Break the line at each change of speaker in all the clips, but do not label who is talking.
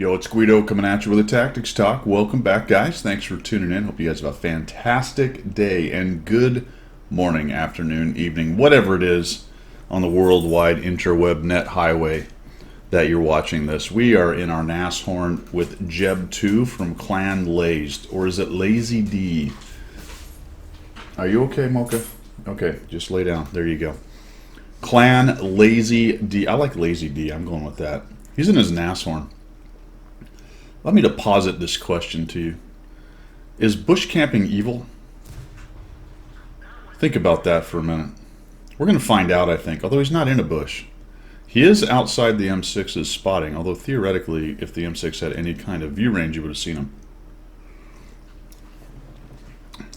Yo, it's Guido coming at you with a Tactics Talk. Welcome back, guys. Thanks for tuning in. Hope you guys have a fantastic day and good morning, afternoon, evening, whatever it is on the worldwide interweb net highway that you're watching this. We are in our Nashorn with Jeb 2 from Clan Lazed, or is it Lazy D? Are you okay, Mocha? Okay, just lay down. There you go. Clan Lazy D. I like Lazy D. I'm going with that. He's in his Nashorn. Allow me to posit this question to you. Is bush camping evil? Think about that for a minute. We're going to find out, I think, although he's not in a bush. He is outside the M6's spotting, although theoretically, if the M6 had any kind of view range, you would have seen him.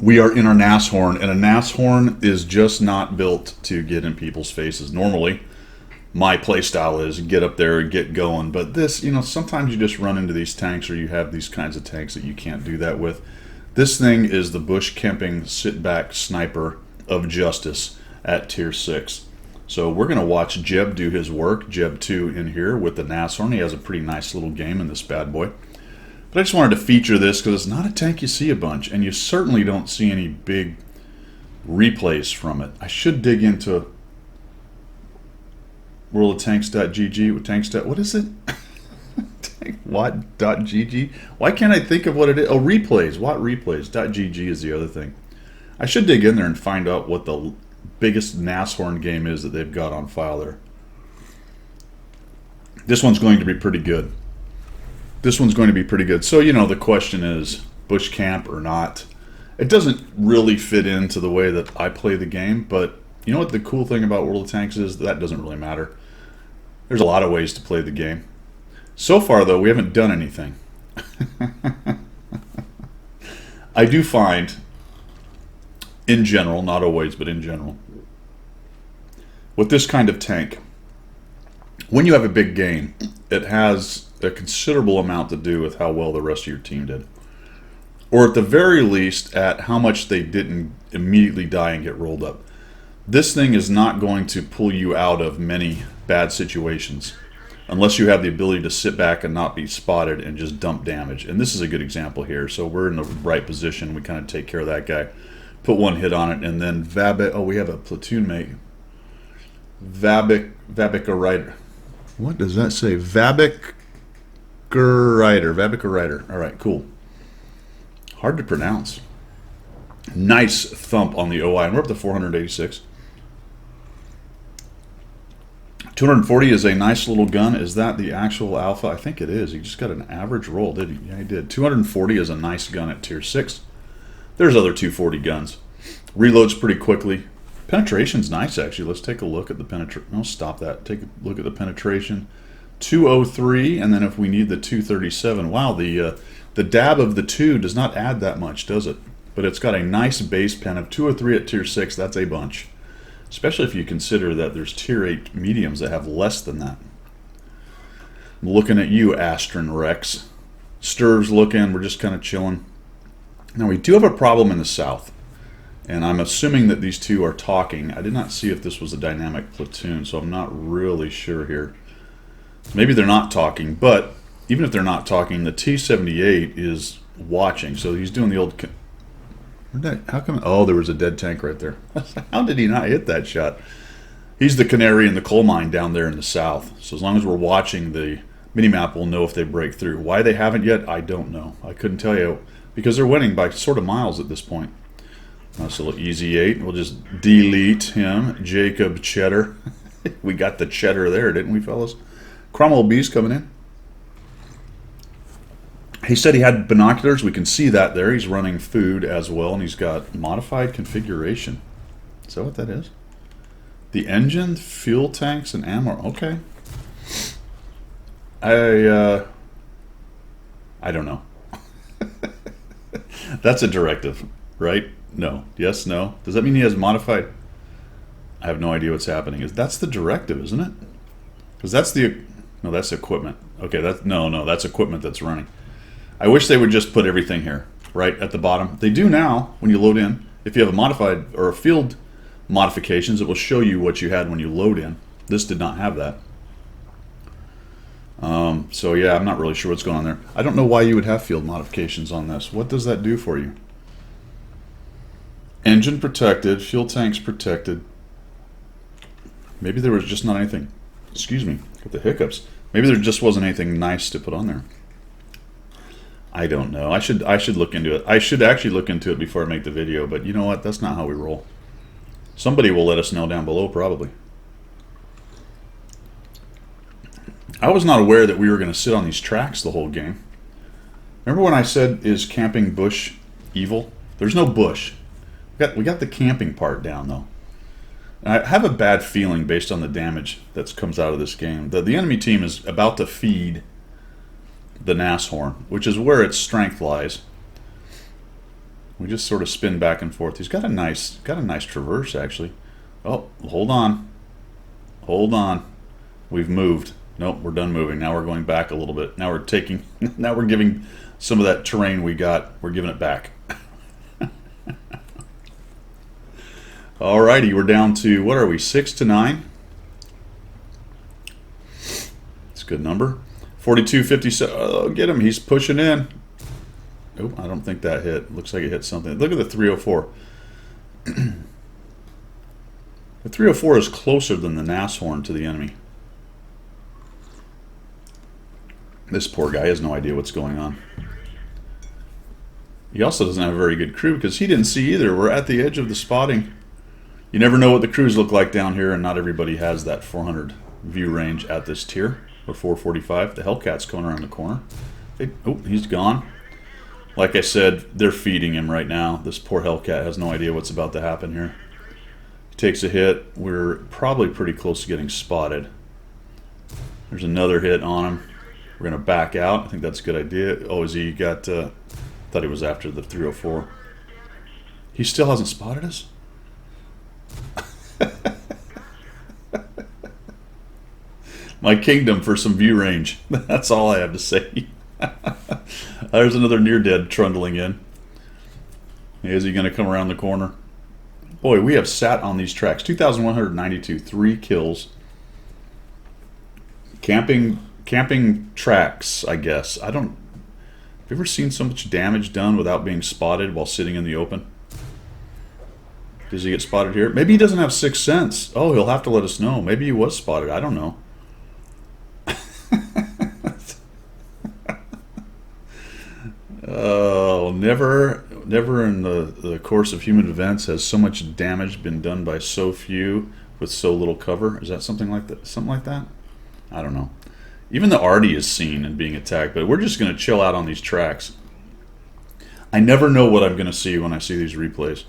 We are in our Nashorn, and a Nashorn is just not built to get in people's faces. Normally, my play style is get up there and get going, but this, sometimes you just run into these tanks, or you have these kinds of tanks that you can't do that with. This thing is the bush camping sit back sniper of justice at tier 6. So we're going to watch Jeb do his work, Jeb 2 in here with the Nashorn. He has a pretty nice little game in this bad boy. But I just wanted to feature this because it's not a tank you see a bunch, and you certainly don't see any big replays from it. I should dig into worldoftanks.gg with tanks. What is it? What.gg? Why can't I think of what it is? Oh, replays. What replays.gg is the other thing. I should dig in there and find out what the biggest Nashorn game is that they've got on file there. This one's going to be pretty good. So, the question is, bush camp or not? It doesn't really fit into the way that I play the game, but you know what the cool thing about World of Tanks is? That doesn't really matter. There's a lot of ways to play the game. So far, though, we haven't done anything. I do find, in general, not always, but in general, with this kind of tank, when you have a big game, it has a considerable amount to do with how well the rest of your team did. Or at the very least, at how much they didn't immediately die and get rolled up. This thing is not going to pull you out of many bad situations unless you have the ability to sit back and not be spotted and just dump damage. And this is a good example here. So we're in the right position. We kind of take care of that guy. Put one hit on it, and then we have a platoon mate. Vabica Rider. What does that say? Vabica Rider. All right, cool. Hard to pronounce. Nice thump on the OI, and we're up to 486. 240 is a nice little gun. Is that the actual alpha? I think it is. He just got an average roll, did he? Yeah, he did. 240 is a nice gun at tier 6. There's other 240 guns. Reloads pretty quickly. Penetration's nice, actually. Let's take a look at the penetration. No, stop that. Take a look at the penetration. 203, and then if we need the 237. Wow, the dab of the 2 does not add that much, does it? But it's got a nice base pen of 203 at tier 6. That's a bunch. Especially if you consider that there's tier 8 mediums that have less than that. I'm looking at you, Astron Rex. Stir's looking. We're just kind of chilling. Now, we do have a problem in the south. And I'm assuming that these two are talking. I did not see if this was a dynamic platoon, so I'm not really sure here. Maybe they're not talking, but even if they're not talking, the T-78 is watching. So he's doing the old... How come? Oh, there was a dead tank right there. How did he not hit that shot? He's the canary in the coal mine down there in the south. So as long as we're watching the minimap, we'll know if they break through. Why they haven't yet, I don't know. I couldn't tell you. Because they're winning by sort of miles at this point. Nice little easy 8. We'll just delete him. Jacob Cheddar. We got the cheddar there, didn't we, fellas? Cromwell B's coming in. He said he had binoculars. We can see that there. He's running food as well, and he's got modified configuration. Is that what that is? The engine, fuel tanks, and ammo. Okay. I don't know. That's a directive, right? No. Yes, no. Does that mean he has modified? I have no idea what's happening. That's the directive, isn't it? Because that's the... No, that's equipment. Okay, that's equipment that's running. I wish they would just put everything here, right at the bottom. They do now when you load in. If you have a modified or a field modifications, it will show you what you had when you load in. This did not have that. So yeah, I'm not really sure what's going on there. I don't know why you would have field modifications on this. What does that do for you? Engine protected, fuel tanks protected. Maybe there was just not anything. Excuse me, got the hiccups. Maybe there just wasn't anything nice to put on there. I don't know. I should look into it. I should actually look into it before I make the video, but you know what? That's not how we roll. Somebody will let us know down below, probably. I was not aware that we were going to sit on these tracks the whole game. Remember when I said, is camping bush evil? There's no bush. We got the camping part down, though. And I have a bad feeling based on the damage that comes out of this game. The enemy team is about to feed the Nashorn, which is where its strength lies. We just sort of spin back and forth. He's got a nice traverse, actually. Oh, hold on. Hold on. We've moved. Nope, we're done moving. Now we're going back a little bit. Now we're taking, now we're giving some of that terrain we got, we're giving it back. Alrighty, we're down to, what are we, 6 to 9? It's a good number. 42.57. Oh, get him. He's pushing in. Oh, I don't think that hit. Looks like it hit something. Look at the 304. The 304 is closer than the Nashorn to the enemy. This poor guy has no idea what's going on. He also doesn't have a very good crew because he didn't see either. We're at the edge of the spotting. You never know what the crews look like down here, and not everybody has that 400 view range at this tier. Or 445. The Hellcat's coming around the corner. Oh, he's gone. Like I said, they're feeding him right now. This poor Hellcat has no idea what's about to happen here. He takes a hit. We're probably pretty close to getting spotted. There's another hit on him. We're going to back out. I think that's a good idea. Oh, is he got... thought he was after the 304. He still hasn't spotted us? My kingdom for some view range. That's all I have to say. There's another near-dead trundling in. Is he going to come around the corner? Boy, we have sat on these tracks. 2,192, 3 kills. Camping tracks, I guess. I don't... Have you ever seen so much damage done without being spotted while sitting in the open? Does he get spotted here? Maybe he doesn't have 6th sense. Oh, he'll have to let us know. Maybe he was spotted. I don't know. Oh, never in the course of human events has so much damage been done by so few with so little cover. Is that something like that? Something like that? I don't know. Even the Artie is seen and being attacked, but we're just going to chill out on these tracks. I never know what I'm going to see when I see these replays.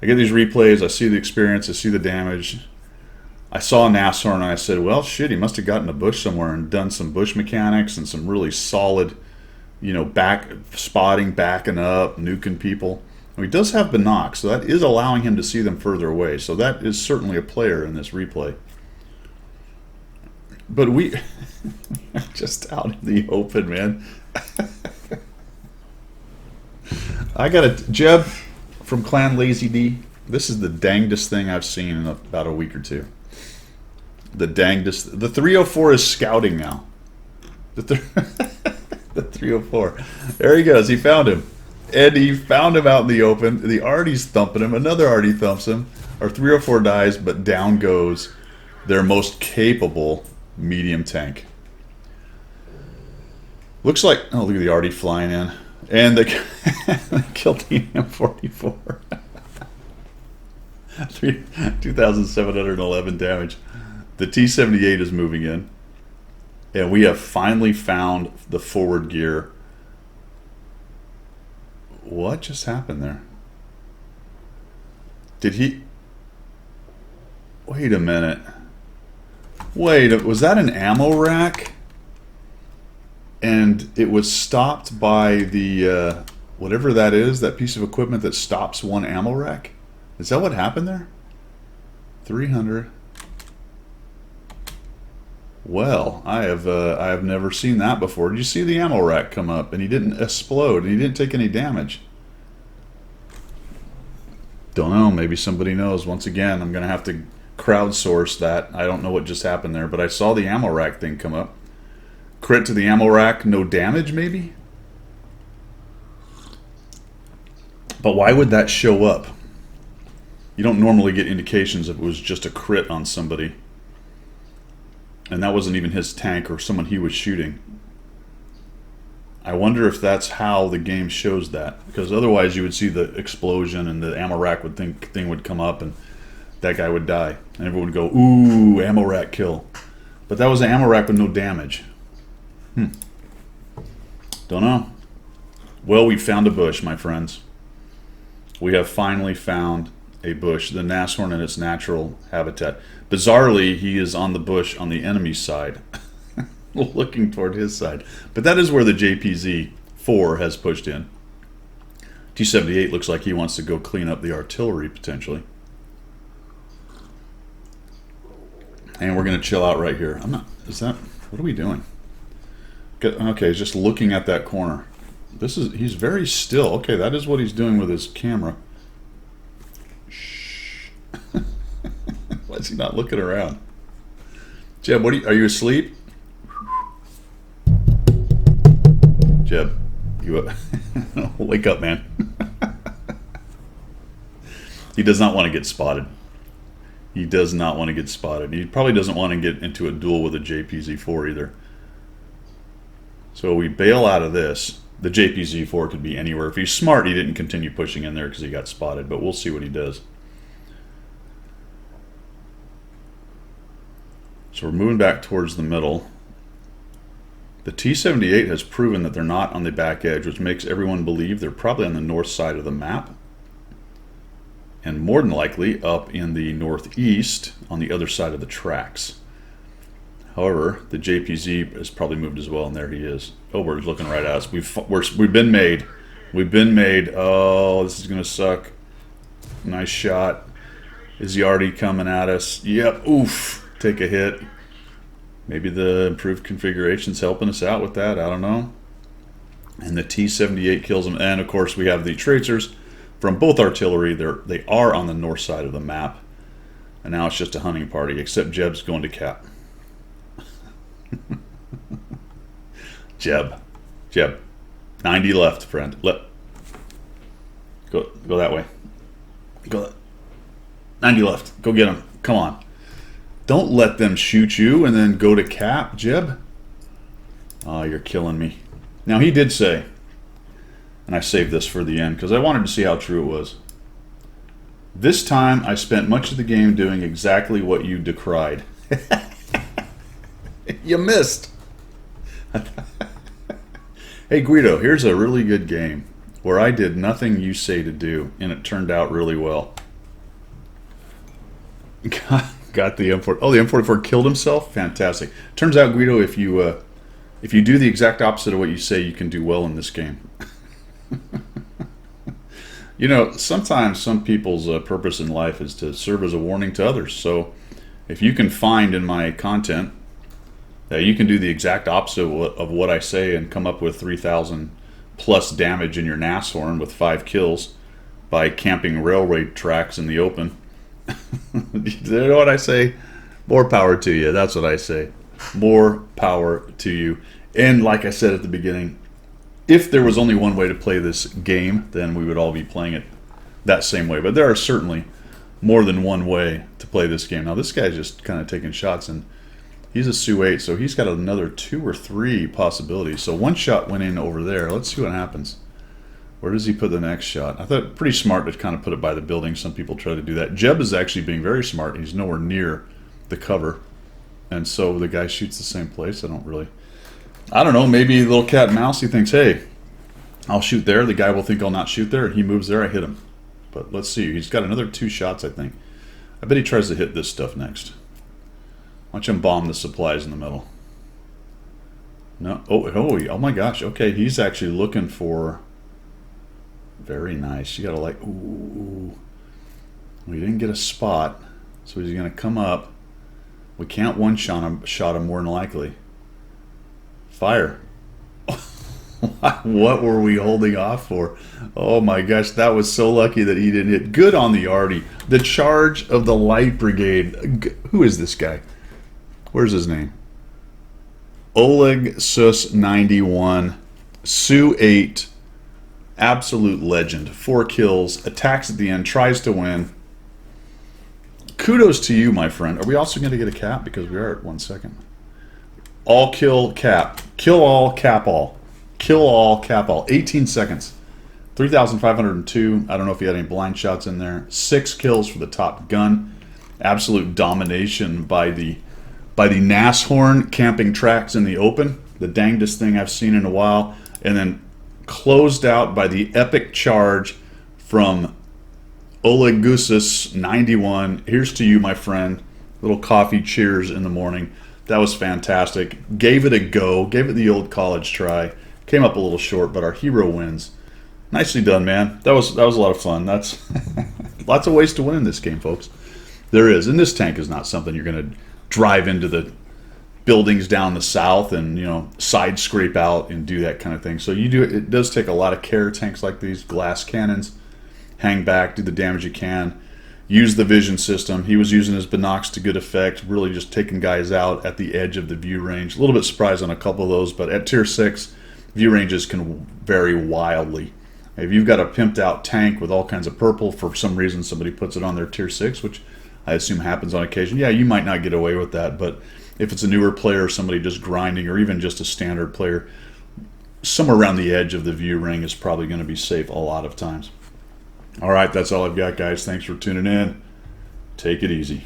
I get these replays, I see the experience, I see the damage. I saw a Nashorn and I said, well, shit, he must have gotten a bush somewhere and done some bush mechanics and some really solid, you know, back spotting, backing up, nuking people. And he does have binocs, so that is allowing him to see them further away. So that is certainly a player in this replay. But we just out in the open, man. I got a Jeb from Clan Lazy D. This is the dangest thing I've seen in about a week or two. The dangest. The 304 is scouting now. The 304. There he goes. He found him. And he found him out in the open. The Artie's thumping him. Another Artie thumps him. Our 304 dies, but down goes their most capable medium tank. Looks like... Oh, look at the Artie flying in. And they killed the M44. 2,711 damage. The T-78 is moving in. And we have finally found the forward gear. What just happened there? Did he... Wait a minute. Wait, was that an ammo rack? And it was stopped by the, whatever that is, that piece of equipment that stops one ammo rack? Is that what happened there? 300. Well, I have never seen that before. Did you see the ammo rack come up and he didn't explode and he didn't take any damage? Don't know. Maybe somebody knows. Once again, I'm going to have to crowdsource that. I don't know what just happened there, but I saw the ammo rack thing come up. Crit to the ammo rack, no damage, maybe? But why would that show up? You don't normally get indications if it was just a crit on somebody. And that wasn't even his tank or someone he was shooting. I wonder if that's how the game shows that. Because otherwise you would see the explosion and the ammo rack thing would come up and that guy would die. And everyone would go, ooh, ammo rack kill. But that was an ammo rack with no damage. Don't know. Well, we found a bush, my friends. We have finally found a bush, the nashorn in its natural habitat. Bizarrely, he is on the bush on the enemy side, looking toward his side. But that is where the JPZ-4 has pushed in. T-78 looks like he wants to go clean up the artillery, potentially. And we're going to chill out right here. What are we doing? Okay, he's just looking at that corner. He's very still. Okay, that is what he's doing with his camera. Shh. Why is he not looking around? Jeb, are you asleep? Jeb, you wake up, man. He does not want to get spotted. He does not want to get spotted. He probably doesn't want to get into a duel with a JPZ-4 either. So we bail out of this. The JPZ-4 could be anywhere. If he's smart, he didn't continue pushing in there because he got spotted, but we'll see what he does. So we're moving back towards the middle. The T-78 has proven that they're not on the back edge, which makes everyone believe they're probably on the north side of the map. And more than likely up in the northeast on the other side of the tracks. However, the JPZ has probably moved as well, and there he is. Oh, we're looking right at us. We've been made. We've been made. Oh, this is going to suck. Nice shot. Is he already coming at us? Yep. Oof. Take a hit. Maybe the improved configuration's helping us out with that. I don't know. And the T-78 kills him. And, of course, we have the tracers from both artillery. They are on the north side of the map. And now it's just a hunting party, except Jeb's going to cap. Jeb, 90 left, friend. Go that way. Go 90 left. Go get him. Come on. Don't let them shoot you and then go to cap, Jeb. Oh, you're killing me. Now he did say, and I saved this for the end because I wanted to see how true it was. This time I spent much of the game doing exactly what you decried. You missed. Hey Guido, here's a really good game where I did nothing you say to do and it turned out really well. Got the M44. Oh, the M44 killed himself? Fantastic. Turns out, Guido, if you do the exact opposite of what you say, you can do well in this game. You know, sometimes some people's purpose in life is to serve as a warning to others. So if you can find in my content that you can do the exact opposite of what I say and come up with 3,000 plus damage in your nashorn with 5 kills by camping railway tracks in the open. You know what I say? More power to you. That's what I say. More power to you. And like I said at the beginning, if there was only one way to play this game, then we would all be playing it that same way. But there are certainly more than one way to play this game. Now this guy's just kind of taking shots, and he's a Su-8, so he's got another 2 or 3 possibilities. So one shot went in over there. Let's see what happens. Where does he put the next shot? I thought pretty smart to kind of put it by the building. Some people try to do that. Jeb is actually being very smart. He's nowhere near the cover. And so the guy shoots the same place. I don't know. Maybe little cat and mouse, he thinks, hey, I'll shoot there. The guy will think I'll not shoot there. And he moves there. I hit him. But let's see. He's got another 2 shots, I think. I bet he tries to hit this stuff next. Watch him bomb the supplies in the middle. No. Oh my gosh. Okay, he's actually looking for... Very nice. You gotta like... Ooh. We didn't get a spot. So he's going to come up. We can't one-shot him more than likely. Fire. What were we holding off for? Oh my gosh, that was so lucky that he didn't hit. Good on the Artie. The charge of the Light Brigade. Who is this guy? Where's his name? Oleg Sus 91, Su 8, absolute legend. 4 kills, attacks at the end, tries to win. Kudos to you, my friend. Are we also going to get a cap? Because we are at 1 second. All kill cap. Kill all, cap all. Kill all, cap all. 18 seconds. 3,502. I don't know if he had any blind shots in there. 6 kills for the top gun. Absolute domination by the Nashorn camping tracks in the open. The dangest thing I've seen in a while. And then closed out by the epic charge from Oleg Gusis 91. Here's to you, my friend. Little coffee cheers in the morning. That was fantastic. Gave it a go. Gave it the old college try. Came up a little short, but our hero wins. Nicely done, man. That was a lot of fun. That's lots of ways to win in this game, folks. There is. And this tank is not something you're going to drive into the buildings down the south and, you know, side scrape out and do that kind of thing. So it does take a lot of care. Tanks like these, glass cannons, hang back, do the damage you can. Use the vision system. He was using his binocs to good effect, really just taking guys out at the edge of the view range. A little bit surprised on a couple of those, but at tier 6, view ranges can vary wildly. If you've got a pimped out tank with all kinds of purple, for some reason somebody puts it on their tier 6, which I assume happens on occasion, yeah, you might not get away with that, but if it's a newer player, somebody just grinding, or even just a standard player, somewhere around the edge of the view ring is probably going to be safe a lot of times. All right, that's all I've got, guys. Thanks for tuning in. Take it easy.